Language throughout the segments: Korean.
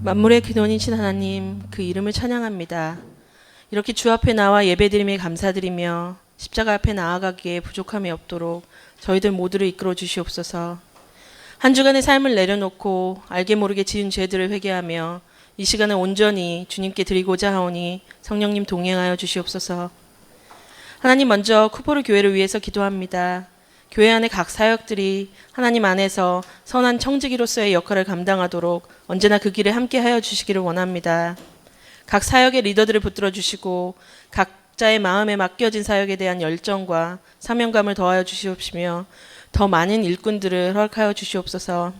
만물의 근원이신 하나님, 그 이름을 찬양합니다. 이렇게 주 앞에 나와 예배드림에 감사드리며 십자가 앞에 나아가기에 부족함이 없도록 저희들 모두를 이끌어 주시옵소서. 한 주간의 삶을 내려놓고 알게 모르게 지은 죄들을 회개하며 이 시간을 온전히 주님께 드리고자 하오니 성령님 동행하여 주시옵소서. 하나님, 먼저 쿠포르 교회를 위해서 기도합니다. 교회 안의 각 사역들이 하나님 안에서 선한 청지기로서의 역할을 감당하도록 언제나 그 길에 함께하여 주시기를 원합니다. 각 사역의 리더들을 붙들어 주시고 각자의 마음에 맡겨진 사역에 대한 열정과 사명감을 더하여 주시옵시며 더 많은 일꾼들을 허락하여 주시옵소서.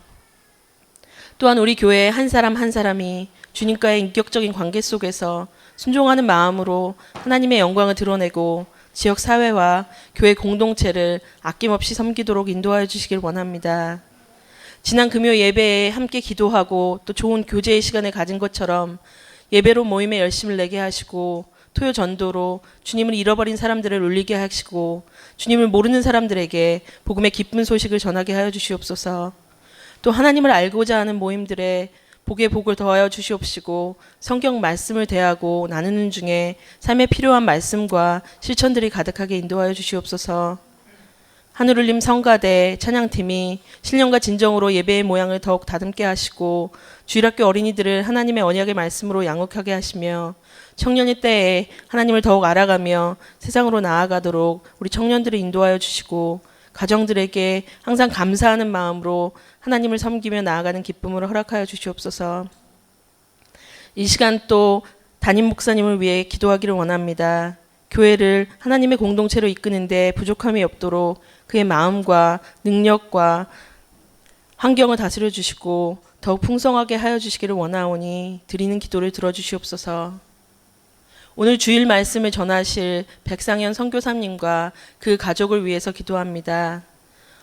또한 우리 교회의 한 사람 한 사람이 주님과의 인격적인 관계 속에서 순종하는 마음으로 하나님의 영광을 드러내고 지역 사회와 교회 공동체를 아낌없이 섬기도록 인도하여 주시길 원합니다. 지난 금요 예배에 함께 기도하고 또 좋은 교제의 시간을 가진 것처럼 예배로 모임에 열심을 내게 하시고 토요 전도로 주님을 잃어버린 사람들을 울리게 하시고 주님을 모르는 사람들에게 복음의 기쁜 소식을 전하게 하여 주시옵소서. 또 하나님을 알고자 하는 모임들에 복의 복을 더하여 주시옵시고 성경 말씀을 대하고 나누는 중에 삶에 필요한 말씀과 실천들이 가득하게 인도하여 주시옵소서. 하늘울림 성가대 찬양팀이 신령과 진정으로 예배의 모양을 더욱 다듬게 하시고 주일학교 어린이들을 하나님의 언약의 말씀으로 양육하게 하시며 청년의 때에 하나님을 더욱 알아가며 세상으로 나아가도록 우리 청년들을 인도하여 주시고 가정들에게 항상 감사하는 마음으로 하나님을 섬기며 나아가는 기쁨을 허락하여 주시옵소서. 이 시간 또 담임 목사님을 위해 기도하기를 원합니다. 교회를 하나님의 공동체로 이끄는데 부족함이 없도록 그의 마음과 능력과 환경을 다스려 주시고 더욱 풍성하게 하여 주시기를 원하오니 드리는 기도를 들어주시옵소서. 오늘 주일 말씀을 전하실 백상현 선교사님과 그 가족을 위해서 기도합니다.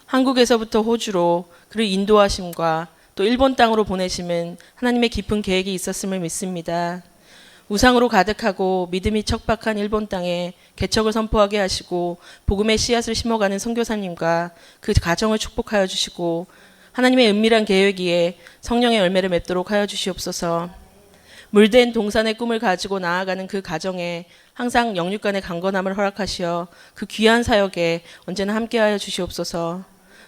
한국에서부터 호주로 그를 인도하심과 또 일본 땅으로 보내심은 하나님의 깊은 계획이 있었음을 믿습니다. 우상으로 가득하고 믿음이 척박한 일본 땅에 개척을 선포하게 하시고 복음의 씨앗을 심어가는 선교사님과 그 가정을 축복하여 주시고 하나님의 은밀한 계획이에 성령의 열매를 맺도록 하여 주시옵소서. 물된 동산의 꿈을 가지고 나아가는 그 가정에 항상 영육간의 강건함을 허락하시어 그 귀한 사역에 언제나 함께하여 주시옵소서.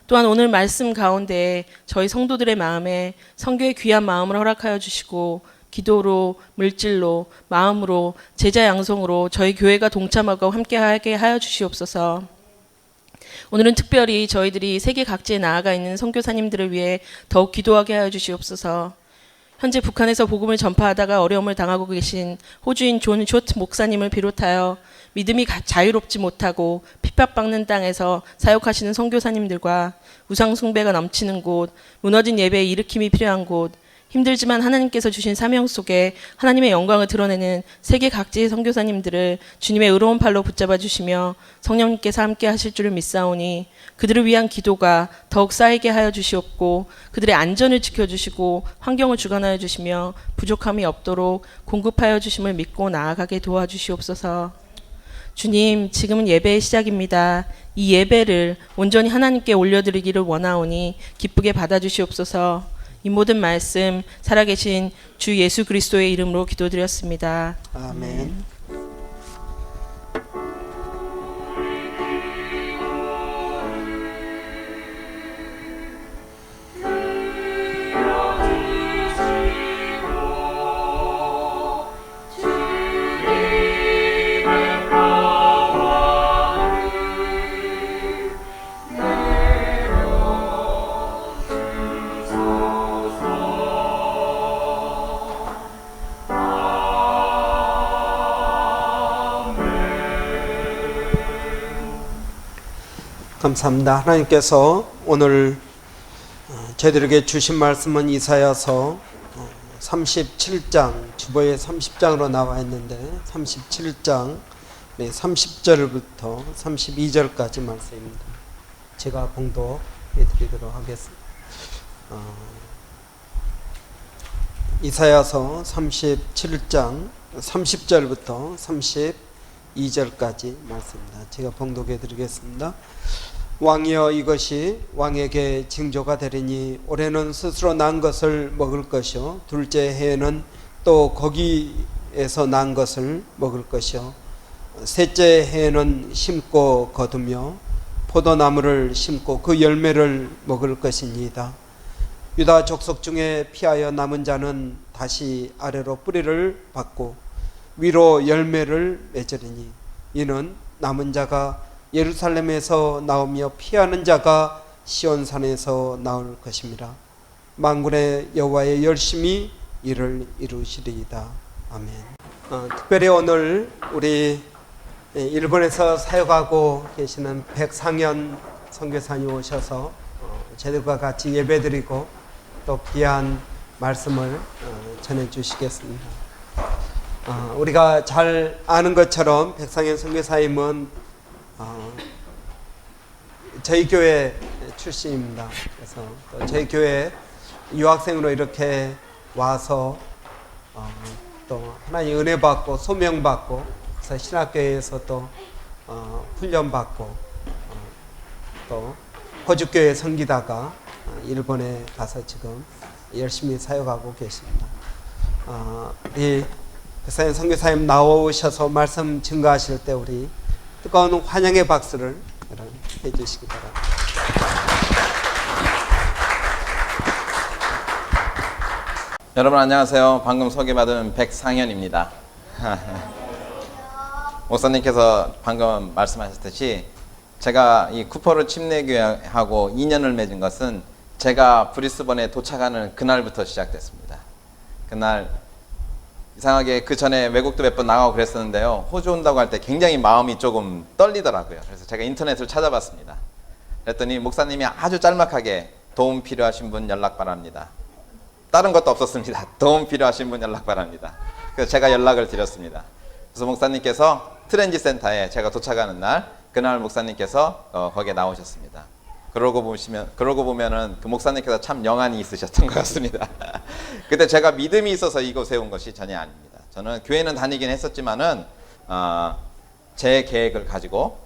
또한 오늘 말씀 가운데 저희 성도들의 마음에 선교의 귀한 마음을 허락하여 주시고 기도로, 물질로, 마음으로, 제자 양성으로 저희 교회가 동참하고 함께하게 하여 주시옵소서. 오늘은 특별히 저희들이 세계 각지에 나아가 있는 선교사님들을 위해 더욱 기도하게 하여 주시옵소서. 현재 북한에서 복음을 전파하다가 어려움을 당하고 계신 호주인 존 쇼트 목사님을 비롯하여 믿음이 자유롭지 못하고 핍박받는 땅에서 사역하시는 선교사님들과 우상 숭배가 넘치는 곳, 무너진 예배에 일으킴이 필요한 곳, 힘들지만 하나님께서 주신 사명 속에 하나님의 영광을 드러내는 세계 각지의 선교사님들을 주님의 의로운 팔로 붙잡아 주시며 성령님께서 함께 하실 줄을 믿사오니 그들을 위한 기도가 더욱 쌓이게 하여 주시옵고 그들의 안전을 지켜주시고 환경을 주관하여 주시며 부족함이 없도록 공급하여 주심을 믿고 나아가게 도와주시옵소서. 주님, 지금은 예배의 시작입니다. 이 예배를 온전히 하나님께 올려드리기를 원하오니 기쁘게 받아주시옵소서. 이 모든 말씀 살아계신 주 예수 그리스도의 이름으로 기도드렸습니다. 아멘. 감사합니다. 하나님께서 오늘 저희들에게 주신 말씀은 이사야서 37장, 주보에 30장으로 나와 있는데 37장 30절부터 32절까지 말씀입니다. 제가 봉독해 드리도록 하겠습니다. 이사야서 37장 30절부터 32절까지 말씀입니다. 제가 봉독해 드리겠습니다. 왕이여 이것이 왕에게 징조가 되리니 올해는 스스로 난 것을 먹을 것이요 둘째 해에는 또 거기에서 난 것을 먹을 것이요 셋째 해에는 심고 거두며 포도나무를 심고 그 열매를 먹을 것이니이다. 유다 족속 중에 피하여 남은 자는 다시 아래로 뿌리를 받고 위로 열매를 맺으리니 이는 남은 자가 예루살렘에서 나오며 피하는 자가 시온산에서 나올 것입니다. 만군의 여호와의 열심히 이를 이루시리이다. 아멘. 특별히 오늘 우리 일본에서 사역하고 계시는 백상현 선교사님 오셔서 저희들과 같이 예배드리고 또 귀한 말씀을 전해주시겠습니다. 우리가 잘 아는 것처럼 백상현 선교사님은 저희 교회 출신입니다. 그래서 또 저희 교회 유학생으로 이렇게 와서 또 하나님 은혜 받고 소명 받고 그래서 신학교에서 또 훈련 받고 또 호주교회 섬기다가 일본에 가서 지금 열심히 사역하고 계십니다. 이 백상현 선교사님 나오셔서 말씀 증거하실 때 우리 뜨거운 환영의 박수를 해주시기 바랍니다. 여러분 안녕하세요. 방금 소개받은 백상현입니다. 목사님께서 방금 말씀하셨듯이 제가 이 쿠퍼르 침례교회하고 인연을 맺은 것은 제가 브리스번에 도착하는 그날부터 시작됐습니다. 그날 이상하게 그 전에 외국도 몇 번 나가고 그랬었는데요. 호주 온다고 할 때 굉장히 마음이 조금 떨리더라고요. 그래서 제가 인터넷을 찾아봤습니다. 그랬더니 목사님이 아주 짤막하게 도움 필요하신 분 연락 바랍니다. 다른 것도 없었습니다. 도움 필요하신 분 연락 바랍니다. 그래서 제가 연락을 드렸습니다. 그래서 목사님께서 트렌지 센터에 제가 도착하는 날 그날 목사님께서 거기에 나오셨습니다. 그러고 보면은 그 목사님께서 참 영안이 있으셨던 것 같습니다. 그때 제가 믿음이 있어서 이곳에 온 것이 전혀 아닙니다. 저는 교회는 다니긴 했었지만은 제 계획을 가지고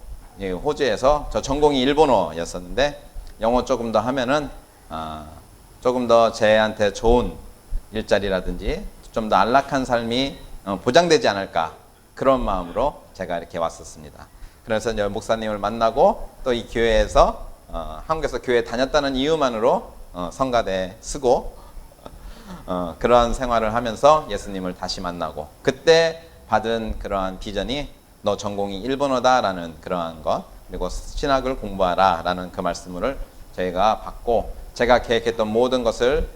호주에서 저 전공이 일본어였었는데 영어 조금 더 하면은 조금 더 제한테 좋은 일자리라든지 좀 더 안락한 삶이 보장되지 않을까 그런 마음으로 제가 이렇게 왔었습니다. 그래서 목사님을 만나고 또 이 교회에서 한국에서 교회 다녔다는 이유만으로 성가대 쓰고 그러한 생활을 하면서 예수님을 다시 만나고 그때 받은 그러한 비전이 너 전공이 일본어다라는 그러한 것 그리고 신학을 공부하라 라는 그 말씀을 저희가 받고 제가 계획했던 모든 것을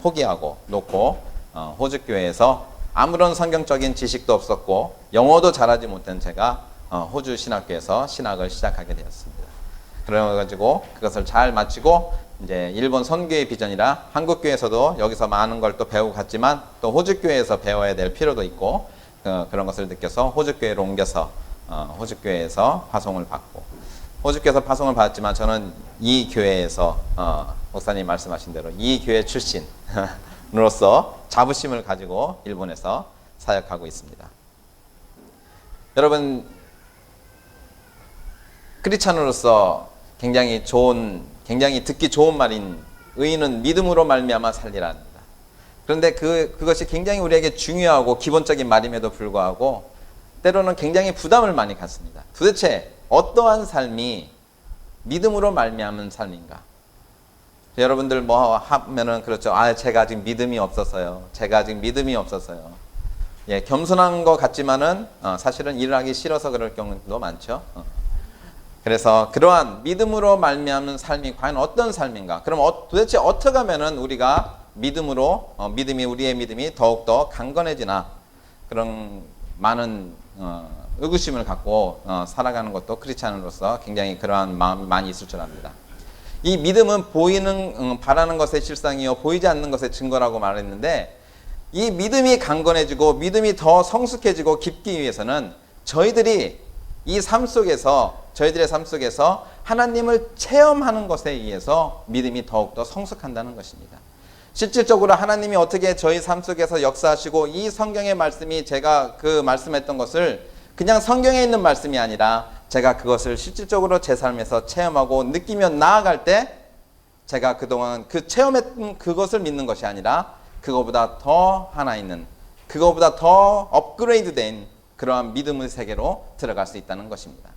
포기하고 놓고 호주교회에서 아무런 성경적인 지식도 없었고 영어도 잘하지 못한 제가 호주 신학교에서 신학을 시작하게 되었습니다. 그래가지고 그것을 잘 마치고 이제 일본 선교의 비전이라 한국 교회에서도 여기서 많은 걸 또 배우고 갔지만 또 호주 교회에서 배워야 될 필요도 있고 그런 것을 느껴서 호주 교회로 옮겨서 호주 교회에서 파송을 받고 호주 교회에서 파송을 받았지만 저는 이 교회에서 목사님 말씀하신 대로 이 교회 출신으로서 자부심을 가지고 일본에서 사역하고 있습니다. 여러분 크리스찬으로서 굉장히 듣기 좋은 말인 의인은 믿음으로 말미암아 살리라입니다. 그런데 그것이 굉장히 우리에게 중요하고 기본적인 말임에도 불구하고 때로는 굉장히 부담을 많이 갖습니다. 도대체 어떠한 삶이 믿음으로 말미암은 삶인가? 여러분들 뭐 하면은 그렇죠. 제가 아직 믿음이 없어서요. 제가 아직 믿음이 없어서요. 예, 겸손한 것 같지만은 사실은 일을 하기 싫어서 그럴 경우도 많죠. 그래서 그러한 믿음으로 말미암는 삶이 과연 어떤 삶인가? 그럼 도대체 어떻게 하면은 우리가 믿음이 우리의 믿음이 더욱더 강건해지나? 그런 많은 의구심을 갖고 살아가는 것도 크리스찬으로서 굉장히 그러한 마음이 많이 있을 줄 압니다. 이 믿음은 바라는 것의 실상이요 보이지 않는 것의 증거라고 말했는데 이 믿음이 강건해지고 믿음이 더 성숙해지고 깊기 위해서는 저희들의 삶 속에서 하나님을 체험하는 것에 의해서 믿음이 더욱더 성숙한다는 것입니다. 실질적으로 하나님이 어떻게 저희 삶 속에서 역사하시고 이 성경의 말씀이 제가 그 말씀했던 것을 그냥 성경에 있는 말씀이 아니라 제가 그것을 실질적으로 제 삶에서 체험하고 느끼며 나아갈 때 제가 그동안 그 체험했던 그것을 믿는 것이 아니라 그거보다 더 하나 있는, 그거보다 더 업그레이드된 그러한 믿음의 세계로 들어갈 수 있다는 것입니다.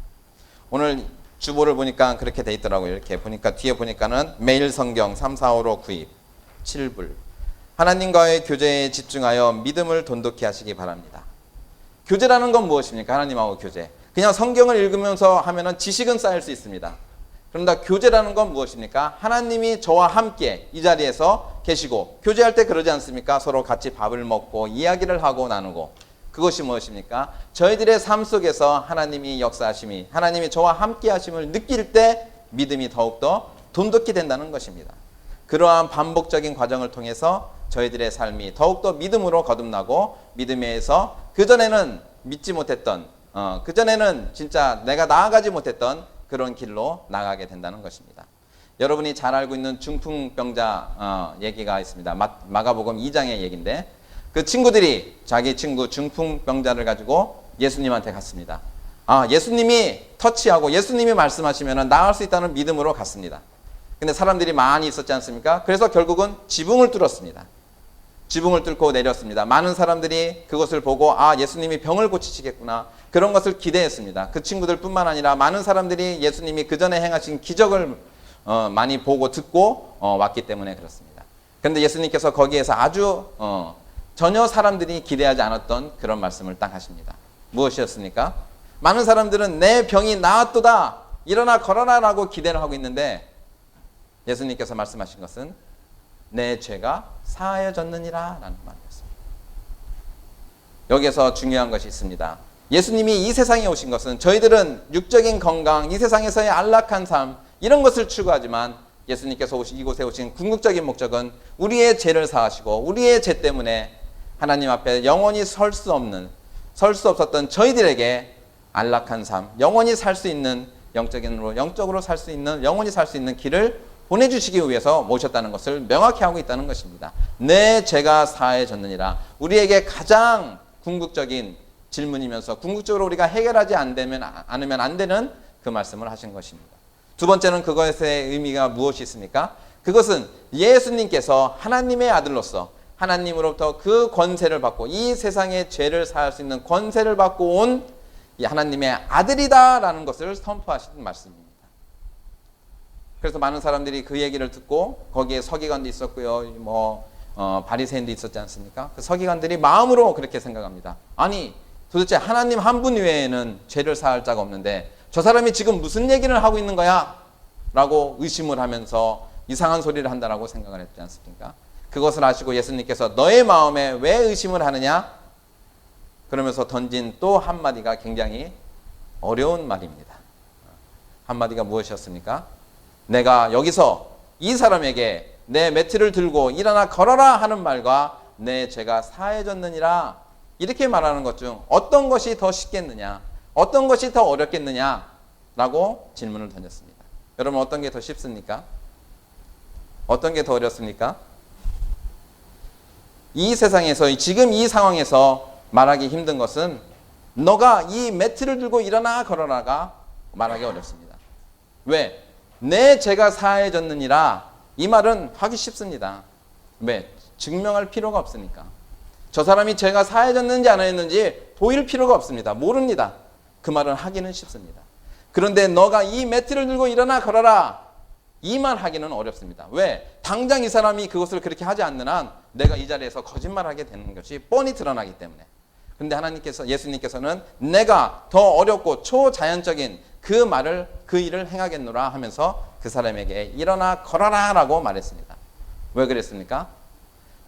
오늘 주보를 보니까 그렇게 돼 있더라고요. 이렇게 보니까 뒤에 보니까는 매일 성경 3, 4, 5로 구입 7불, 하나님과의 교제에 집중하여 믿음을 돈독히 하시기 바랍니다. 교제라는 건 무엇입니까? 하나님하고 교제. 그냥 성경을 읽으면서 하면은 지식은 쌓일 수 있습니다. 그런데 교제라는 건 무엇입니까? 하나님이 저와 함께 이 자리에서 계시고, 교제할 때 그러지 않습니까? 서로 같이 밥을 먹고 이야기를 하고 나누고. 그것이 무엇입니까? 저희들의 삶 속에서 하나님이 역사하심이, 하나님이 저와 함께 하심을 느낄 때 믿음이 더욱더 돈독히 된다는 것입니다. 그러한 반복적인 과정을 통해서 저희들의 삶이 더욱더 믿음으로 거듭나고, 믿음에서 그전에는 믿지 못했던, 그전에는 진짜 내가 나아가지 못했던 그런 길로 나가게 된다는 것입니다. 여러분이 잘 알고 있는 중풍병자 얘기가 있습니다. 마가복음 2장의 얘기인데, 그 친구들이 자기 친구 중풍병자를 가지고 예수님한테 갔습니다. 예수님이 터치하고 예수님이 말씀하시면 나을 수 있다는 믿음으로 갔습니다. 근데 사람들이 많이 있었지 않습니까? 그래서 결국은 지붕을 뚫었습니다. 지붕을 뚫고 내렸습니다. 많은 사람들이 그것을 보고 예수님이 병을 고치시겠구나, 그런 것을 기대했습니다. 그 친구들 뿐만 아니라 많은 사람들이 예수님이 그 전에 행하신 기적을 많이 보고 듣고 왔기 때문에 그렇습니다. 그런데 예수님께서 거기에서 아주 전혀 사람들이 기대하지 않았던 그런 말씀을 딱 하십니다. 무엇이었습니까? 많은 사람들은 내 병이 나았도다, 일어나 걸어라 라고 기대를 하고 있는데, 예수님께서 말씀하신 것은 내 죄가 사하여졌느니라 라는 말이었습니다. 여기에서 중요한 것이 있습니다. 예수님이 이 세상에 오신 것은, 저희들은 육적인 건강, 이 세상에서의 안락한 삶, 이런 것을 추구하지만 예수님께서 이곳에 오신 궁극적인 목적은 우리의 죄를 사하시고, 우리의 죄 때문에 하나님 앞에 영원히 설 수 없었던 저희들에게 안락한 삶, 영원히 살 수 있는, 영적으로 살 수 있는, 영원히 살 수 있는 길을 보내주시기 위해서 모셨다는 것을 명확히 하고 있다는 것입니다. 내 죄가 사해졌느니라. 우리에게 가장 궁극적인 질문이면서 궁극적으로 우리가 해결하지 않으면 안 되는 그 말씀을 하신 것입니다. 두 번째는 그것의 의미가 무엇이 있습니까? 그것은 예수님께서 하나님의 아들로서 하나님으로부터 그 권세를 받고, 이 세상의 죄를 사할 수 있는 권세를 받고 온 이 하나님의 아들이다라는 것을 선포하시는 말씀입니다. 그래서 많은 사람들이 그 얘기를 듣고, 거기에 서기관도 있었고요, 바리새인도 있었지 않습니까? 그 서기관들이 마음으로 그렇게 생각합니다. 아니, 도대체 하나님 한 분 외에는 죄를 사할 자가 없는데 저 사람이 지금 무슨 얘기를 하고 있는 거야? 라고 의심을 하면서 이상한 소리를 한다라고 생각을 했지 않습니까? 그것을 아시고 예수님께서 너의 마음에 왜 의심을 하느냐? 그러면서 던진 또 한마디가 굉장히 어려운 말입니다. 한마디가 무엇이었습니까? 내가 여기서 이 사람에게 내 매트를 들고 일어나 걸어라 하는 말과 내 죄가 사해졌느니라, 이렇게 말하는 것 중 어떤 것이 더 쉽겠느냐, 어떤 것이 더 어렵겠느냐 라고 질문을 던졌습니다. 여러분, 어떤 게 더 쉽습니까? 어떤 게 더 어렵습니까? 이 세상에서, 지금 이 상황에서 말하기 힘든 것은 너가 이 매트를 들고 일어나 걸어라가 말하기 어렵습니다. 왜? 내 죄가 사해졌느니라, 이 말은 하기 쉽습니다. 왜? 증명할 필요가 없으니까. 저 사람이 죄가 사해졌는지 안 했는지 보일 필요가 없습니다. 모릅니다. 그 말은 하기는 쉽습니다. 그런데 너가 이 매트를 들고 일어나 걸어라, 이 말 하기는 어렵습니다. 왜? 당장 이 사람이 그것을 그렇게 하지 않는 한 내가 이 자리에서 거짓말하게 되는 것이 뻔히 드러나기 때문에. 그런데 예수님께서는 내가 더 어렵고 초자연적인 그 말을, 그 일을 행하겠노라 하면서 그 사람에게 일어나 걸어라 라고 말했습니다. 왜 그랬습니까?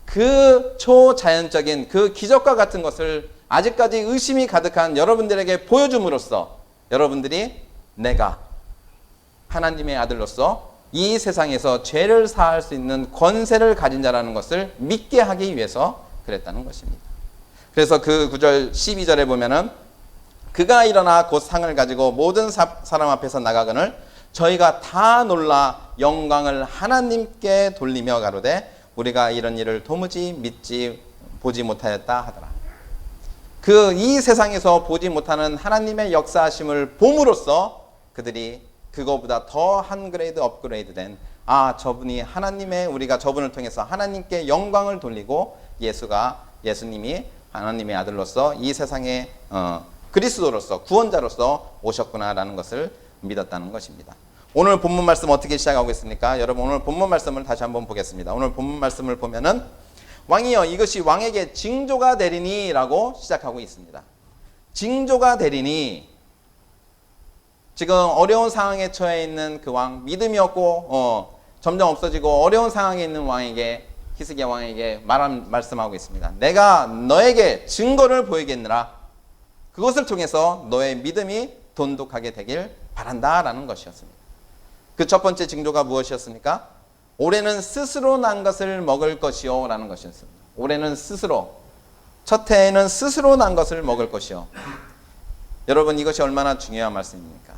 그 초자연적인 그 기적과 같은 것을 아직까지 의심이 가득한 여러분들에게 보여줌으로써 여러분들이 내가 하나님의 아들로서 이 세상에서 죄를 사할 수 있는 권세를 가진 자라는 것을 믿게 하기 위해서 그랬다는 것입니다. 그래서 그 9절 12절에 보면은 그가 일어나 곧 상을 가지고 모든 사람 앞에서 나가거늘 저희가 다 놀라 영광을 하나님께 돌리며 가로되 우리가 이런 일을 도무지 믿지 보지 못하였다 하더라. 이 세상에서 보지 못하는 하나님의 역사하심을 봄으로써 그들이 그거보다 더 한 그레이드 업그레이드된 저분이 우리가 저분을 통해서 하나님께 영광을 돌리고 예수님이 하나님의 아들로서 이 세상에 그리스도로서 구원자로서 오셨구나라는 것을 믿었다는 것입니다. 오늘 본문 말씀 어떻게 시작하고 있습니까? 여러분 오늘 본문 말씀을 다시 한번 보겠습니다. 오늘 본문 말씀을 보면은 왕이여 이것이 왕에게 징조가 되리니 라고 시작하고 있습니다. 징조가 되리니, 지금 어려운 상황에 처해 있는 그 왕, 믿음이 없고 점점 없어지고 어려운 상황에 있는 왕에게, 히스기야 왕에게 말씀하고 있습니다. 내가 너에게 증거를 보이겠느라 그것을 통해서 너의 믿음이 돈독하게 되길 바란다 라는 것이었습니다. 그 첫 번째 징조가 무엇이었습니까? 올해는 스스로 난 것을 먹을 것이요 라는 것이었습니다. 올해는 스스로, 첫 해에는 스스로 난 것을 먹을 것이요. 여러분 이것이 얼마나 중요한 말씀입니까?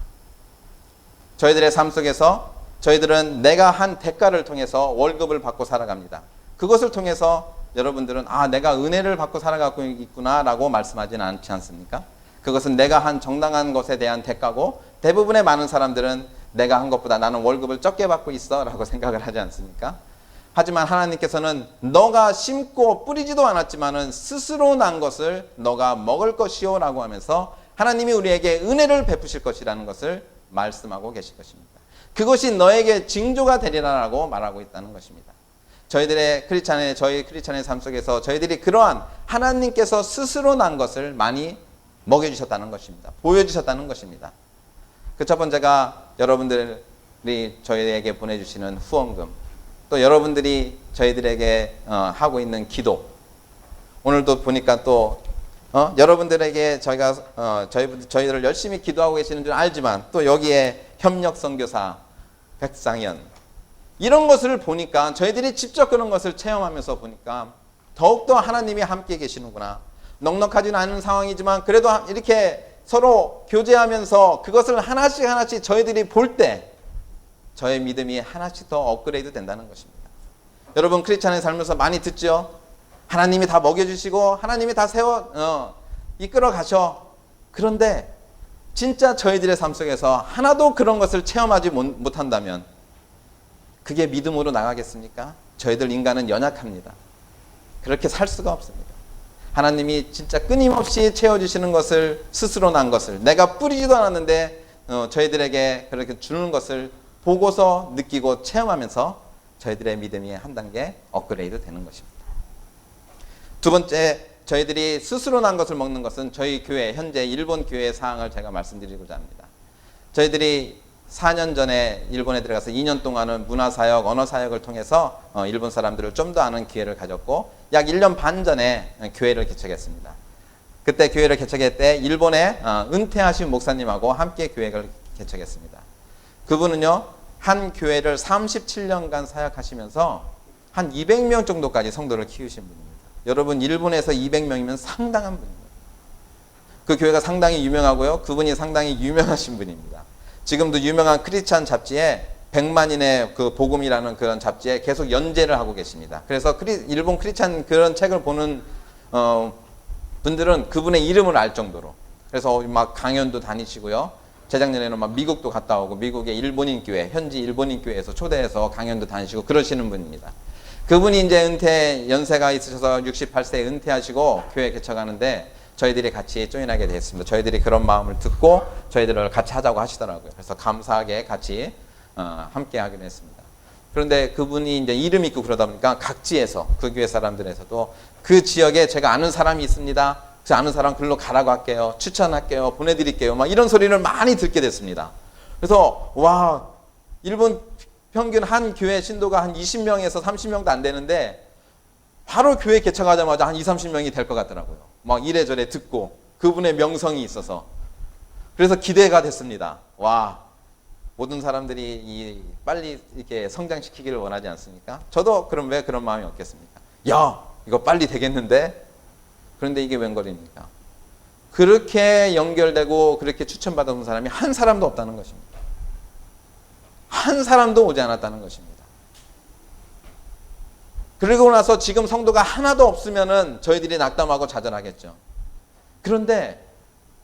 저희들의 삶 속에서 저희들은 내가 한 대가를 통해서 월급을 받고 살아갑니다. 그것을 통해서 여러분들은 내가 은혜를 받고 살아가고 있구나 라고 말씀하지는 않지 않습니까? 그것은 내가 한 정당한 것에 대한 대가고, 대부분의 많은 사람들은 내가 한 것보다 나는 월급을 적게 받고 있어 라고 생각을 하지 않습니까? 하지만 하나님께서는 너가 심고 뿌리지도 않았지만은 스스로 난 것을 너가 먹을 것이요 라고 하면서 하나님이 우리에게 은혜를 베푸실 것이라는 것을 말씀하고 계실 것입니다. 그것이 너에게 징조가 되리라라고 말하고 있다는 것입니다. 저희 크리스찬의 삶 속에서 저희들이 그러한 하나님께서 스스로 난 것을 많이 먹여주셨다는 것입니다. 보여주셨다는 것입니다. 그 첫 번째가 여러분들이 저희에게 보내주시는 후원금, 또 여러분들이 저희들에게 하고 있는 기도. 오늘도 보니까 또 여러분들에게 저희들을 열심히 기도하고 계시는 줄 알지만 또 여기에 협력 선교사 백상현, 이런 것을 보니까 저희들이 직접 그런 것을 체험하면서 보니까 더욱더 하나님이 함께 계시는구나. 넉넉하지는 않은 상황이지만 그래도 이렇게 서로 교제하면서 그것을 하나씩 저희들이 볼 때 저의 믿음이 하나씩 더 업그레이드 된다는 것입니다. 여러분 크리스찬의 삶에서 많이 듣죠? 하나님이 다 먹여주시고 하나님이 다 이끌어 가셔. 그런데 진짜 저희들의 삶 속에서 하나도 그런 것을 체험하지 못한다면 그게 믿음으로 나가겠습니까? 저희들 인간은 연약합니다. 그렇게 살 수가 없습니다. 하나님이 진짜 끊임없이 채워주시는 것을, 스스로 난 것을, 내가 뿌리지도 않았는데 저희들에게 그렇게 주는 것을 보고서 느끼고 체험하면서 저희들의 믿음이 한 단계 업그레이드 되는 것입니다. 두 번째, 저희들이 스스로 난 것을 먹는 것은 저희 교회, 현재 일본 교회의 사항을 제가 말씀드리고자 합니다. 저희들이 4년 전에 일본에 들어가서 2년 동안은 문화사역, 언어사역을 통해서 일본 사람들을 좀 더 아는 기회를 가졌고, 약 1년 반 전에 교회를 개척했습니다. 그때 교회를 개척할 때 일본에 은퇴하신 목사님하고 함께 교회를 개척했습니다. 그분은요, 한 교회를 37년간 사역하시면서 한 200명 정도까지 성도를 키우신 분입니다. 여러분, 일본에서 200명이면 상당한 분입니다. 그 교회가 상당히 유명하고요, 그분이 상당히 유명하신 분입니다. 지금도 유명한 크리스찬 잡지에 100만인의 그 복음이라는 그런 잡지에 계속 연재를 하고 계십니다. 그래서 일본 크리스찬 그런 책을 보는 분들은 그분의 이름을 알 정도로, 그래서 막 강연도 다니시고요. 재작년에는 막 미국도 갔다 오고, 미국의 일본인 교회, 현지 일본인 교회에서 초대해서 강연도 다니시고 그러시는 분입니다. 그분이 이제 연세가 있으셔서 68세에 은퇴하시고 교회 개척하는데 저희들이 같이 조인하게 됐습니다. 저희들이 그런 마음을 듣고 저희들을 같이 하자고 하시더라고요. 그래서 감사하게 같이 함께 하기로 했습니다. 그런데 그분이 이제 이름 있고 그러다 보니까 각지에서, 그 교회 사람들에서도 그 지역에 제가 아는 사람이 있습니다. 그 아는 사람 글로 가라고 할게요. 추천할게요. 보내드릴게요. 막 이런 소리를 많이 듣게 됐습니다. 그래서 와, 일본 평균 한 교회 신도가 한 20명에서 30명도 안 되는데 바로 교회 개척하자마자 한 20-30명이 될 것 같더라고요. 막 이래저래 듣고 그분의 명성이 있어서. 그래서 기대가 됐습니다. 와, 모든 사람들이 빨리 이렇게 성장시키기를 원하지 않습니까? 저도 그럼 왜 그런 마음이 없겠습니까? 야, 이거 빨리 되겠는데? 그런데 이게 웬걸입니까? 그렇게 연결되고 그렇게 추천받은 사람이 한 사람도 없다는 것입니다. 한 사람도 오지 않았다는 것입니다. 그리고 나서 지금 성도가 하나도 없으면은 저희들이 낙담하고 좌절하겠죠. 그런데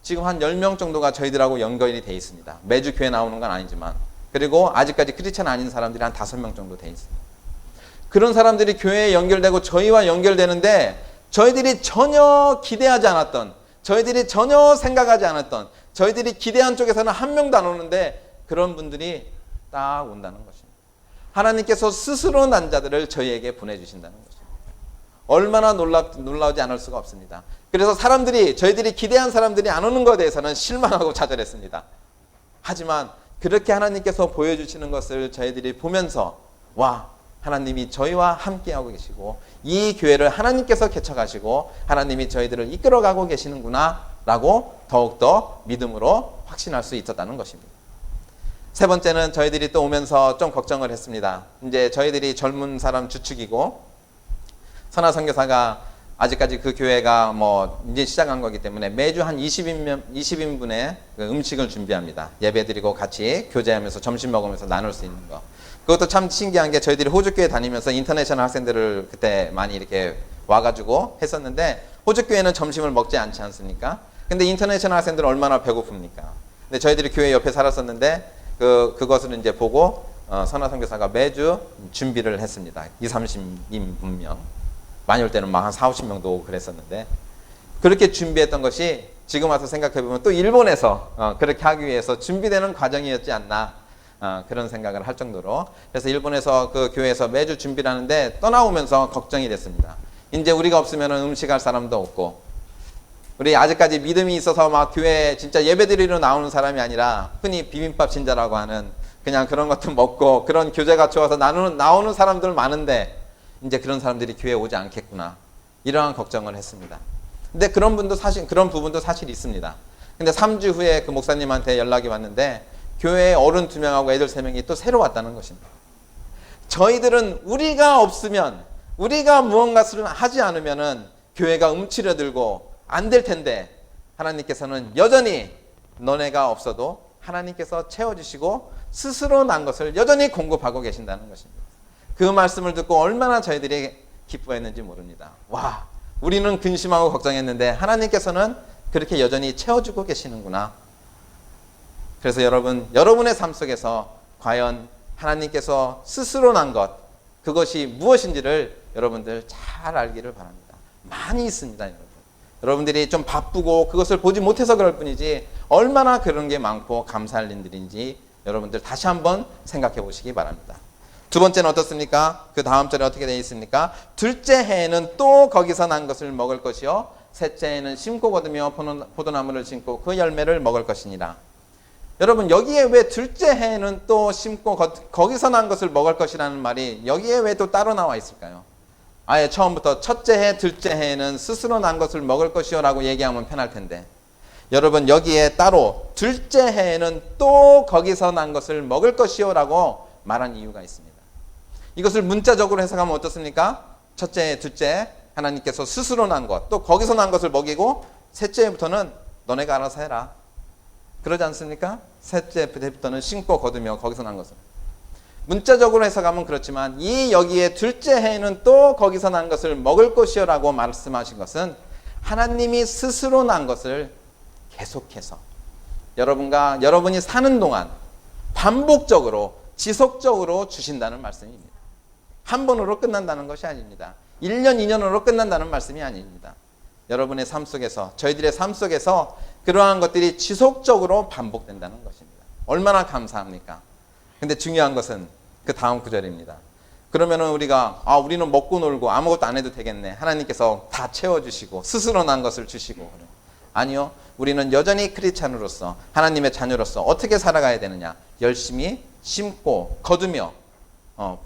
지금 한 10명 정도가 저희들하고 연결이 돼 있습니다. 매주 교회 나오는 건 아니지만. 그리고 아직까지 크리스찬 아닌 사람들이 한 5명 정도 돼 있습니다. 그런 사람들이 교회에 연결되고 저희와 연결되는데 저희들이 전혀 기대하지 않았던, 저희들이 전혀 생각하지 않았던, 저희들이 기대한 쪽에서는 한 명도 안 오는데 그런 분들이 딱 온다는 것입니다. 하나님께서 스스로 난 자들을 저희에게 보내주신다는 것입니다. 얼마나 놀라우지 않을 수가 없습니다. 그래서 저희들이 기대한 사람들이 안 오는 것에 대해서는 실망하고 좌절했습니다. 하지만 그렇게 하나님께서 보여주시는 것을 저희들이 보면서 와, 하나님이 저희와 함께하고 계시고 이 교회를 하나님께서 개척하시고 하나님이 저희들을 이끌어가고 계시는구나 라고 더욱더 믿음으로 확신할 수 있었다는 것입니다. 세 번째는 저희들이 또 오면서 좀 걱정을 했습니다. 이제 저희들이 젊은 사람 주축이고 선화 선교사가 아직까지 그 교회가 이제 시작한 거기 때문에 매주 한 20인분의 음식을 준비합니다. 예배드리고 같이 교제하면서 점심 먹으면서 나눌 수 있는 거. 그것도 참 신기한 게 저희들이 호주교회 다니면서 인터내셔널 학생들을 그때 많이 이렇게 와가지고 했었는데 호주교회는 점심을 먹지 않지 않습니까? 근데 인터내셔널 학생들은 얼마나 배고픕니까? 근데 저희들이 교회 옆에 살았었는데 그것을 이제 보고 선화 선교사가 매주 준비를 했습니다. 20-30인분 많이 올 때는 막 한 40-50명도 오고 그랬었는데 그렇게 준비했던 것이 지금 와서 생각해보면 또 일본에서 그렇게 하기 위해서 준비되는 과정이었지 않나 그런 생각을 할 정도로 그래서 일본에서 그 교회에서 매주 준비를 하는데 떠나오면서 걱정이 됐습니다. 이제 우리가 없으면 음식할 사람도 없고 우리 아직까지 믿음이 있어서 막 교회 진짜 예배드리러 나오는 사람이 아니라 흔히 비빔밥 신자라고 하는 그냥 그런 것도 먹고 그런 교제가 좋아서 나오는 사람들 많은데 이제 그런 사람들이 교회에 오지 않겠구나 이러한 걱정을 했습니다. 근데 그런 부분도 사실 있습니다. 근데 3주 후에 그 목사님한테 연락이 왔는데 교회에 어른 2명하고 애들 3명이 또 새로 왔다는 것입니다. 저희들은 우리가 없으면 우리가 무언가를 하지 않으면은 교회가 움츠려들고 안 될 텐데 하나님께서는 여전히 너네가 없어도 하나님께서 채워주시고 스스로 난 것을 여전히 공급하고 계신다는 것입니다. 그 말씀을 듣고 얼마나 저희들이 기뻐했는지 모릅니다. 와, 우리는 근심하고 걱정했는데 하나님께서는 그렇게 여전히 채워주고 계시는구나. 그래서 여러분의 삶 속에서 과연 하나님께서 스스로 난 것, 그것이 무엇인지를 여러분들 잘 알기를 바랍니다. 많이 있습니다, 여러분. 여러분들이 좀 바쁘고 그것을 보지 못해서 그럴 뿐이지 얼마나 그런 게 많고 감사할 일들인지 여러분들 다시 한번 생각해 보시기 바랍니다. 두 번째는 어떻습니까? 그 다음 절에 어떻게 되어 있습니까? 둘째 해에는 또 거기서 난 것을 먹을 것이요 셋째 해에는 심고 거두며 포도나무를 심고 그 열매를 먹을 것이니라. 여러분 여기에 왜 둘째 해에는 또 심고 거기서 난 것을 먹을 것이라는 말이 여기에 왜 또 따로 나와 있을까요? 아예 처음부터 첫째 해, 둘째 해에는 스스로 난 것을 먹을 것이요 라고 얘기하면 편할 텐데 여러분 여기에 따로 둘째 해에는 또 거기서 난 것을 먹을 것이요 라고 말한 이유가 있습니다. 이것을 문자적으로 해석하면 어떻습니까? 첫째 해, 둘째 해 하나님께서 스스로 난 것, 또 거기서 난 것을 먹이고 셋째 해부터는 너네가 알아서 해라. 그러지 않습니까? 셋째 해부터는 심고 거두며 거기서 난 것을. 문자적으로 해석하면 그렇지만 여기에 둘째 해에는 또 거기서 난 것을 먹을 것이요 라고 말씀하신 것은 하나님이 스스로 난 것을 계속해서 여러분이 사는 동안 반복적으로 지속적으로 주신다는 말씀입니다. 한 번으로 끝난다는 것이 아닙니다. 1년, 2년으로 끝난다는 말씀이 아닙니다. 여러분의 삶 속에서 저희들의 삶 속에서 그러한 것들이 지속적으로 반복된다는 것입니다. 얼마나 감사합니까? 근데 중요한 것은 그 다음 구절입니다. 그러면은 우리는 먹고 놀고 아무것도 안 해도 되겠네. 하나님께서 다 채워주시고 스스로 난 것을 주시고. 아니요. 우리는 여전히 크리스찬으로서 하나님의 자녀로서 어떻게 살아가야 되느냐. 열심히 심고 거두며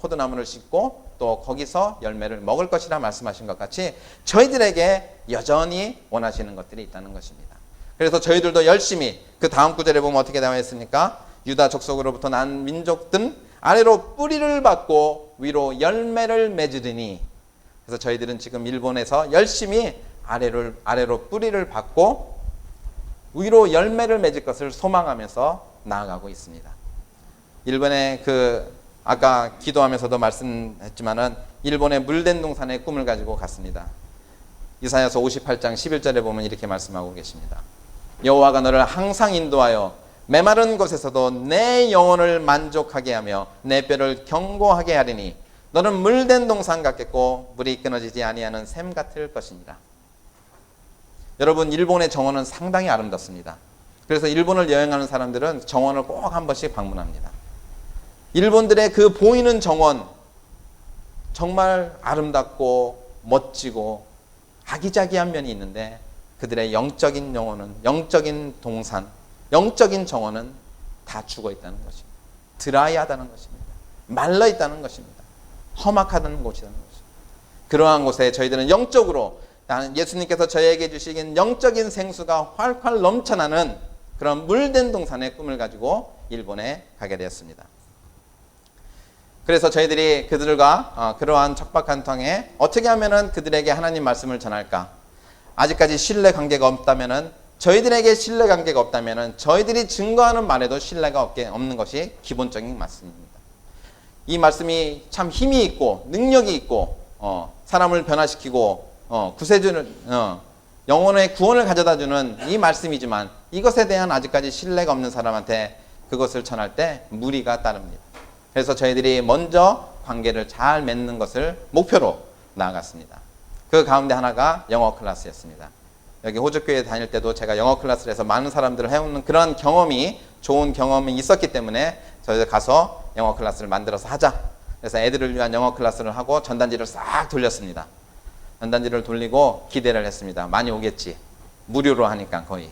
포도나무를 심고 또 거기서 열매를 먹을 것이라 말씀하신 것 같이 저희들에게 여전히 원하시는 것들이 있다는 것입니다. 그래서 저희들도 열심히 그 다음 구절에 보면 어떻게 나와 있습니까? 유다 족속으로부터 난 민족들 아래로 뿌리를 받고 위로 열매를 맺으리니. 그래서 저희들은 지금 일본에서 열심히 아래로 뿌리를 받고 위로 열매를 맺을 것을 소망하면서 나아가고 있습니다. 일본의 아까 기도하면서도 말씀했지만은 일본의 물된 동산의 꿈을 가지고 갔습니다. 이사야서 58장 11절에 보면 이렇게 말씀하고 계십니다. 여호와가 너를 항상 인도하여 메마른 곳에서도 내 영혼을 만족하게 하며 내 뼈를 견고하게 하리니 너는 물된 동산 같겠고 물이 끊어지지 아니하는 샘 같을 것이니라. 여러분, 일본의 정원은 상당히 아름답습니다. 그래서 일본을 여행하는 사람들은 정원을 꼭 한 번씩 방문합니다. 일본들의 그 보이는 정원, 정말 아름답고 멋지고 아기자기한 면이 있는데 그들의 영적인 영혼은, 영적인 동산, 영적인 정원은 다 죽어 있다는 것입니다. 드라이하다는 것입니다. 말라 있다는 것입니다. 험악하다는 곳이라는 것입니다. 그러한 곳에 저희들은 영적으로, 예수님께서 저에게 주시긴 영적인 생수가 활활 넘쳐나는 그런 물된 동산의 꿈을 가지고 일본에 가게 되었습니다. 그래서 저희들이 그들과 그러한 척박한 땅에 어떻게 하면 그들에게 하나님 말씀을 전할까? 아직까지 신뢰 관계가 없다면, 저희들에게 신뢰 관계가 없다면 저희들이 증거하는 말에도 신뢰가 없는 것이 기본적인 말씀입니다. 이 말씀이 참 힘이 있고 능력이 있고 사람을 변화시키고 구세주는 영혼의 구원을 가져다주는 이 말씀이지만 이것에 대한 아직까지 신뢰가 없는 사람한테 그것을 전할 때 무리가 따릅니다. 그래서 저희들이 먼저 관계를 잘 맺는 것을 목표로 나아갔습니다. 그 가운데 하나가 영어 클래스였습니다. 여기 호주교회 다닐 때도 제가 영어 클래스를 해서 많은 사람들을 해오는 그런 경험이, 좋은 경험이 있었기 때문에 저희들 가서 영어 클래스를 만들어서 하자. 그래서 애들을 위한 영어 클래스를 하고 전단지를 싹 돌렸습니다. 전단지를 돌리고 기대를 했습니다. 많이 오겠지. 무료로 하니까 거의.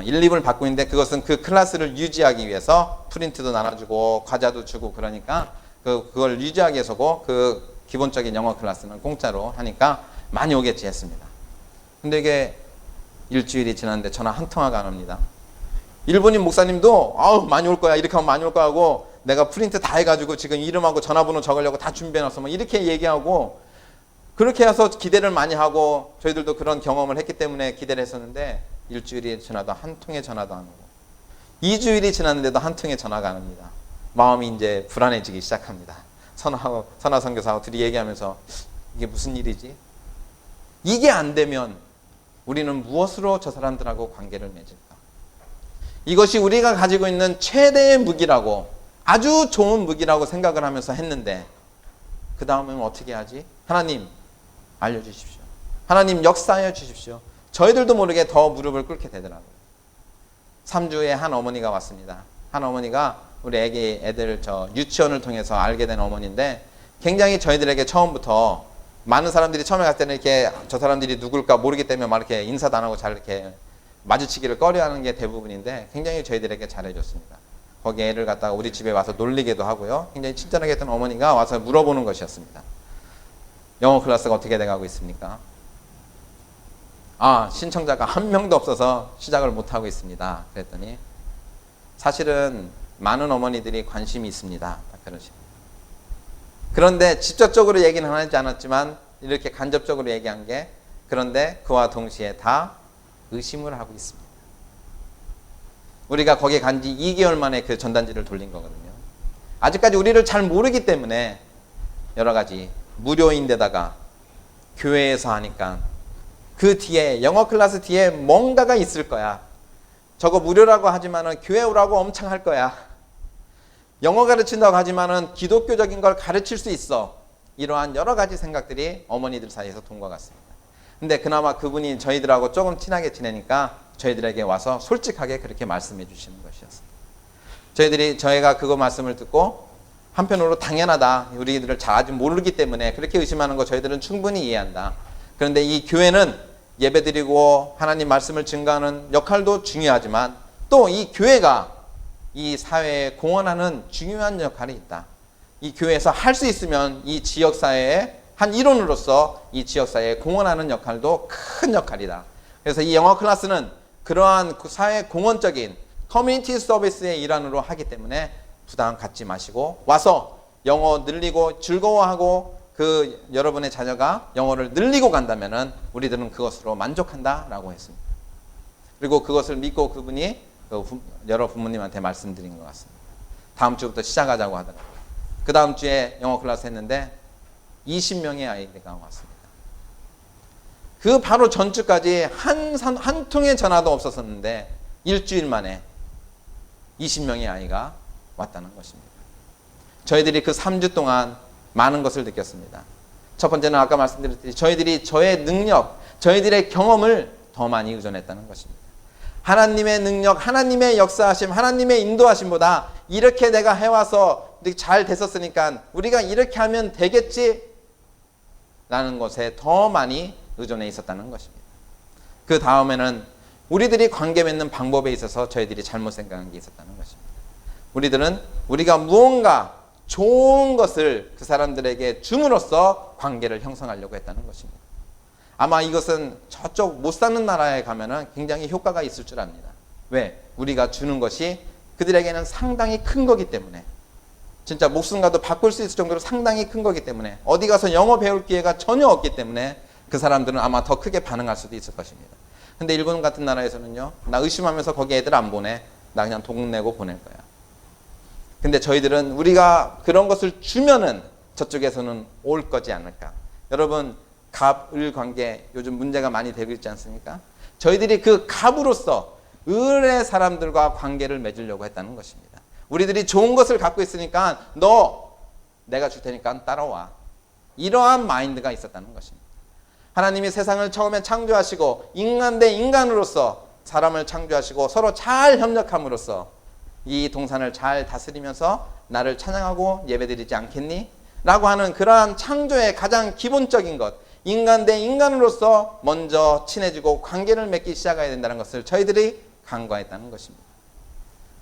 1, 2분을 받고 있는데 그것은 그 클래스를 유지하기 위해서 프린트도 나눠주고 과자도 주고 그러니까 그걸 유지하기 위해서고 그 기본적인 영어 클래스는 공짜로 하니까 많이 오겠지 했습니다. 근데 이게 일주일이 지났는데 전화 한 통화가 안 옵니다. 일본인 목사님도 많이 올 거야, 이렇게 하면 많이 올 거야 하고 내가 프린트 다 해가지고 지금 이름하고 전화번호 적으려고 다 준비해놨어 뭐 이렇게 얘기하고 그렇게 해서 기대를 많이 하고 저희들도 그런 경험을 했기 때문에 기대를 했었는데 일주일이 지나도 한 통의 전화도 안 오고 2주일이 지났는데도 한 통의 전화가 안 옵니다. 마음이 이제 불안해지기 시작합니다. 선화 선교사하고 둘이 얘기하면서 이게 무슨 일이지? 이게 안 되면 우리는 무엇으로 저 사람들하고 관계를 맺을까? 이것이 우리가 가지고 있는 최대의 무기라고, 아주 좋은 무기라고 생각을 하면서 했는데 그 다음에는 어떻게 하지? 하나님 알려주십시오. 하나님 역사하여 주십시오. 저희들도 모르게 더 무릎을 꿇게 되더라고요. 3주에 한 어머니가 왔습니다. 한 어머니가 우리 애들 유치원을 통해서 알게 된 어머니인데 굉장히 저희들에게 처음부터 많은 사람들이 처음에 갔을 때는 이렇게 저 사람들이 누굴까 모르기 때문에 막 이렇게 인사도 안 하고 잘 이렇게 마주치기를 꺼려하는 게 대부분인데 굉장히 저희들에게 잘해줬습니다. 거기 애를 갖다가 우리 집에 와서 놀리기도 하고요. 굉장히 친절하게 했던 어머니가 와서 물어보는 것이었습니다. 영어 클래스가 어떻게 돼가고 있습니까? 신청자가 한 명도 없어서 시작을 못하고 있습니다. 그랬더니 사실은 많은 어머니들이 관심이 있습니다. 딱 그러십니다. 그런데 직접적으로 얘기는 하지 않았지만 이렇게 간접적으로 얘기한 게 그런데 그와 동시에 다 의심을 하고 있습니다. 우리가 거기 간 지 2개월 만에 그 전단지를 돌린 거거든요. 아직까지 우리를 잘 모르기 때문에 여러 가지 무료인데다가 교회에서 하니까 그 뒤에 영어 클래스 뒤에 뭔가가 있을 거야. 저거 무료라고 하지만은 교회 오라고 엄청 할 거야. 영어 가르친다고 하지만은 기독교적인 걸 가르칠 수 있어. 이러한 여러 가지 생각들이 어머니들 사이에서 돈것 같습니다. 근데 그나마 그분이 저희들하고 조금 친하게 지내니까 저희들에게 와서 솔직하게 그렇게 말씀해 주시는 것이었습니다. 저희가 그거 말씀을 듣고 한편으로 당연하다. 우리들을 잘 아직 모르기 때문에 그렇게 의심하는 거 저희들은 충분히 이해한다. 그런데 이 교회는 예배드리고 하나님 말씀을 증거하는 역할도 중요하지만 또 이 교회가 이 사회에 공헌하는 중요한 역할이 있다. 이 교회에서 할 수 있으면 이 지역사회의 한 일원으로서 이 지역사회에 공헌하는 역할도 큰 역할이다. 그래서 이 영어 클래스는 그러한 사회 공헌적인 커뮤니티 서비스의 일환으로 하기 때문에 부담 갖지 마시고 와서 영어 늘리고 즐거워하고 그 여러분의 자녀가 영어를 늘리고 간다면은 우리들은 그것으로 만족한다라고 했습니다. 그리고 그것을 믿고 그분이 여러 부모님한테 말씀드린 것 같습니다. 다음 주부터 시작하자고 하더라고요. 그 다음 주에 영어 클래스 했는데 20명의 아이들이 왔습니다. 그 바로 전주까지 한 통의 전화도 없었었는데 일주일 만에 20명의 아이가 왔다는 것입니다. 저희들이 그 3주 동안 많은 것을 느꼈습니다. 첫 번째는 아까 말씀드렸듯이 저희들이 저의 능력, 저희들의 경험을 더 많이 의존했다는 것입니다. 하나님의 능력, 하나님의 역사하심, 하나님의 인도하심보다 이렇게 내가 해와서 잘 됐었으니까 우리가 이렇게 하면 되겠지 라는 것에 더 많이 의존해 있었다는 것입니다. 그 다음에는 우리들이 관계 맺는 방법에 있어서 저희들이 잘못 생각한 게 있었다는 것입니다. 우리들은 우리가 무언가 좋은 것을 그 사람들에게 줌으로써 관계를 형성하려고 했다는 것입니다. 아마 이것은 저쪽 못 사는 나라에 가면은 굉장히 효과가 있을 줄 압니다. 왜? 우리가 주는 것이 그들에게는 상당히 큰 거기 때문에, 진짜 목숨과도 바꿀 수 있을 정도로 상당히 큰 거기 때문에, 어디 가서 영어 배울 기회가 전혀 없기 때문에 그 사람들은 아마 더 크게 반응할 수도 있을 것입니다. 근데 일본 같은 나라에서는요, 나 의심하면서 거기 애들 안 보내, 나 그냥 돈 내고 보낼 거야. 근데 저희들은 우리가 그런 것을 주면은 저쪽에서는 올 거지 않을까. 여러분, 갑, 을 관계 요즘 문제가 많이 되고 있지 않습니까? 저희들이 그 갑으로서 을의 사람들과 관계를 맺으려고 했다는 것입니다. 우리들이 좋은 것을 갖고 있으니까 너 내가 줄 테니까 따라와. 이러한 마인드가 있었다는 것입니다. 하나님이 세상을 처음에 창조하시고 인간 대 인간으로서 사람을 창조하시고 서로 잘 협력함으로써 이 동산을 잘 다스리면서 나를 찬양하고 예배드리지 않겠니? 라고 하는 그러한 창조의 가장 기본적인 것, 인간 대 인간으로서 먼저 친해지고 관계를 맺기 시작해야 된다는 것을 저희들이 간과했다는 것입니다.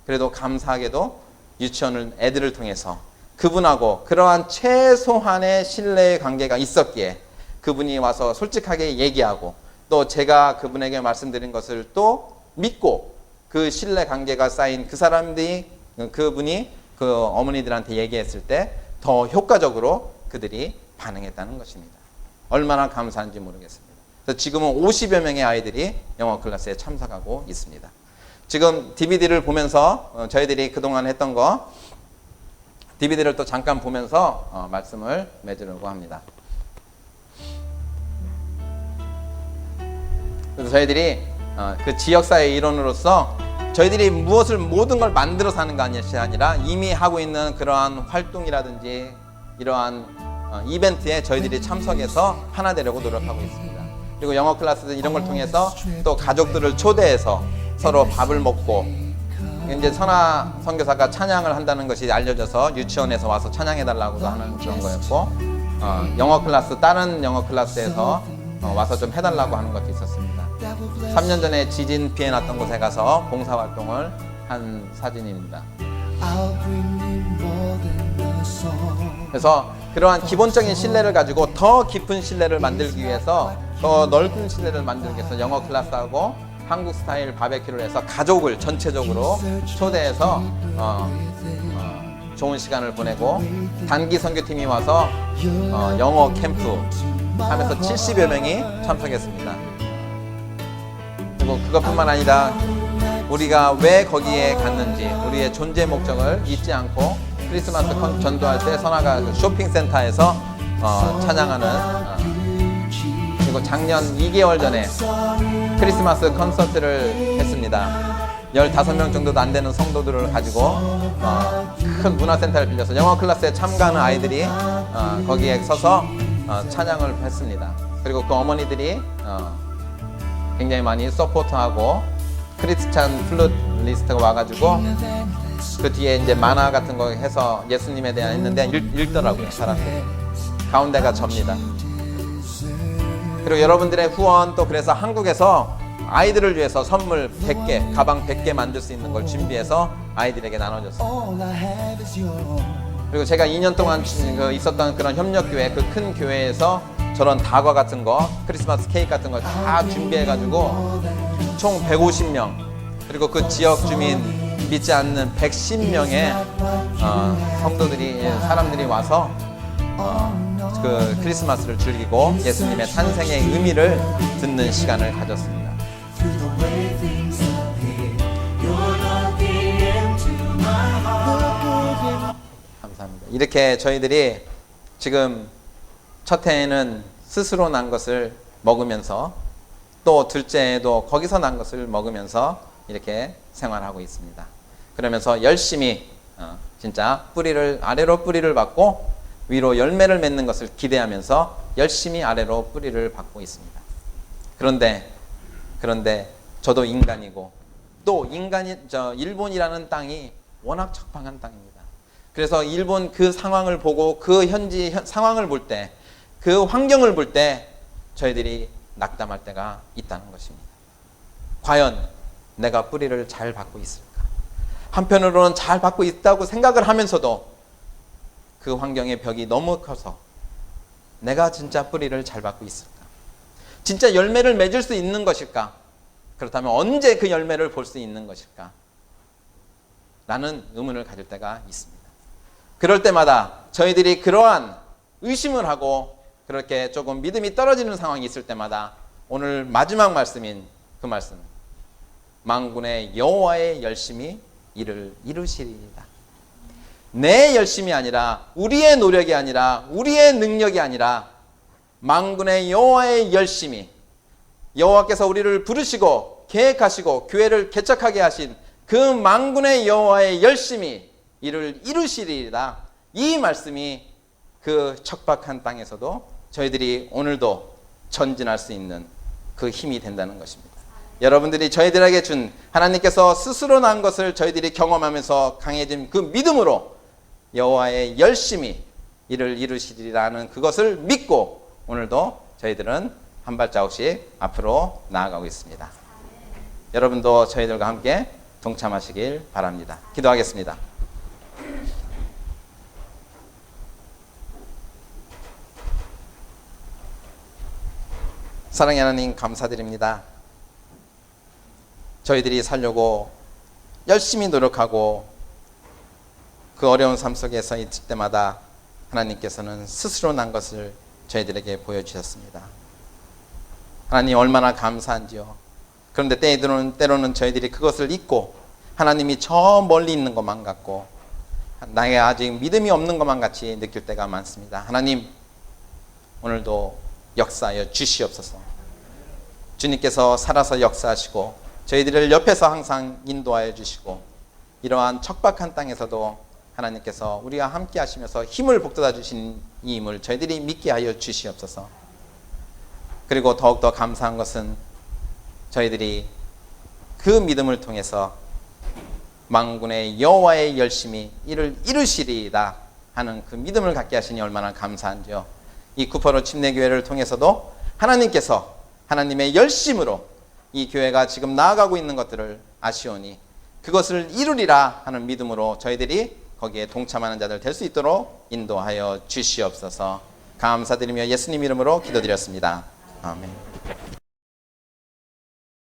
그래도 감사하게도 유치원을 애들을 통해서 그분하고 그러한 최소한의 신뢰의 관계가 있었기에 그분이 와서 솔직하게 얘기하고 또 제가 그분에게 말씀드린 것을 또 믿고 그 신뢰 관계가 쌓인 그 사람들이 그분이 그 어머니들한테 얘기했을 때 더 효과적으로 그들이 반응했다는 것입니다. 얼마나 감사한지 모르겠습니다. 그래서 지금은 50여 명의 아이들이 영어 클래스에 참석하고 있습니다. 지금 DVD를 보면서 저희들이 그동안 했던 거 DVD를 또 잠깐 보면서 말씀을 맺으려고 합니다. 그래서 저희들이 그 지역사회 일원으로서 저희들이 무엇을 모든 걸 만들어서 하는 거 아니라 이미 하고 있는 그러한 활동이라든지 이러한 이벤트에 저희들이 참석해서 하나 되려고 노력하고 있습니다. 그리고 영어 클래스 이런 걸 통해서 또 가족들을 초대해서 서로 밥을 먹고, 이제 선아 선교사가 찬양을 한다는 것이 알려져서 유치원에서 와서 찬양해달라고도 하는 그런 거였고, 영어 클래스 다른 영어 클래스에서 와서 좀 해달라고 하는 것도 있었습니다. 3년 전에 지진 피해 났던 곳에 가서 봉사활동을 한 사진입니다. 그래서 그러한 기본적인 신뢰를 가지고 더 깊은 신뢰를 만들기 위해서, 더 넓은 신뢰를 만들기 위해서 영어 클래스하고 한국 스타일 바베큐를 해서 가족을 전체적으로 초대해서 좋은 시간을 보내고, 단기 선교팀이 와서 영어 캠프 하면서 70여 명이 참석했습니다. 그리고 그것뿐만 아니라 우리가 왜 거기에 갔는지, 우리의 존재 목적을 잊지 않고 크리스마스 전도할 때 선아가 쇼핑센터에서 찬양하는, 그리고 작년 2개월 전에 크리스마스 콘서트를 했습니다. 15명 정도도 안 되는 성도들을 가지고 큰 문화센터를 빌려서 영어 클래스에 참가하는 아이들이 거기에 서서 찬양을 했습니다. 그리고 그 어머니들이 굉장히 많이 서포트하고 크리스찬 플룻리스트가 와가지고 그 뒤에 이제 만화 같은 거 해서 예수님에 대한 했는데 읽더라고요, 사람들이. 가운데가 접니다. 그리고 여러분들의 후원, 또 그래서 한국에서 아이들을 위해서 선물 100개, 가방 100개 만들 수 있는 걸 준비해서 아이들에게 나눠줬습니다. 그리고 제가 2년 동안 있었던 그런 협력교회, 그 큰 교회에서 저런 다과 같은 거, 크리스마스 케이크 같은 거 다 준비해가지고 총 150명, 그리고 그 지역 주민 믿지 않는 110명의 성도들이, 사람들이 와서 그 크리스마스를 즐기고 예수님의 탄생의 의미를 듣는 시간을 가졌습니다. 감사합니다. 이렇게 저희들이 지금 첫 해에는 스스로 난 것을 먹으면서 또 둘째도 거기서 난 것을 먹으면서 이렇게 생활하고 있습니다. 그러면서 열심히 진짜 아래로 뿌리를 받고 위로 열매를 맺는 것을 기대하면서 열심히 아래로 뿌리를 받고 있습니다. 그런데 저도 인간이고 또 일본이라는 땅이 워낙 척박한 땅입니다. 그래서 일본 그 상황을 보고 그 현지 상황을 볼 때, 그 환경을 볼 때 저희들이 낙담할 때가 있다는 것입니다. 과연 내가 뿌리를 잘 받고 있을까? 한편으로는 잘 받고 있다고 생각을 하면서도 그 환경의 벽이 너무 커서 내가 진짜 뿌리를 잘 받고 있을까? 진짜 열매를 맺을 수 있는 것일까? 그렇다면 언제 그 열매를 볼 수 있는 것일까? 라는 의문을 가질 때가 있습니다. 그럴 때마다 저희들이 그러한 의심을 하고 그렇게 조금 믿음이 떨어지는 상황이 있을 때마다 오늘 마지막 말씀인 그 말씀, 만군의 여호와의 열심히 이를 이루시리이다. 내 열심이 아니라, 우리의 노력이 아니라, 우리의 능력이 아니라 만군의 여호와의 열심히, 여호와께서 우리를 부르시고 계획하시고 교회를 개척하게 하신 그 만군의 여호와의 열심히 이를 이루시리이다. 이 말씀이 그 척박한 땅에서도 저희들이 오늘도 전진할 수 있는 그 힘이 된다는 것입니다. 여러분들이 저희들에게 준, 하나님께서 스스로 난 것을 저희들이 경험하면서 강해진 그 믿음으로 여호와의 열심히 이를 이루시리라는 그것을 믿고 오늘도 저희들은 한 발자국씩 앞으로 나아가고 있습니다. 여러분도 저희들과 함께 동참하시길 바랍니다. 기도하겠습니다. 사랑의 하나님, 감사드립니다. 저희들이 살려고 열심히 노력하고 그 어려운 삶 속에서 있을 때마다 하나님께서는 스스로 난 것을 저희들에게 보여주셨습니다. 하나님, 얼마나 감사한지요. 그런데 때로는 저희들이 그것을 잊고 하나님이 저 멀리 있는 것만 같고 나에게 아직 믿음이 없는 것만 같이 느낄 때가 많습니다. 하나님, 오늘도 역사하여 주시옵소서. 주님께서 살아서 역사하시고 저희들을 옆에서 항상 인도하여 주시고 이러한 척박한 땅에서도 하나님께서 우리와 함께 하시면서 힘을 북돋아 주신 이 힘을 저희들이 믿게 하여 주시옵소서. 그리고 더욱더 감사한 것은 저희들이 그 믿음을 통해서 만군의 여호와의 열심히 이를 이루시리이다 하는 그 믿음을 갖게 하시니 얼마나 감사한지요. 이 쿠퍼로 침례교회를 통해서도 하나님께서 하나님의 열심으로 이 교회가 지금 나아가고 있는 것들을 아시오니 그것을 이루리라 하는 믿음으로 저희들이 거기에 동참하는 자들 될 수 있도록 인도하여 주시옵소서. 감사드리며 예수님 이름으로 기도드렸습니다. 아멘.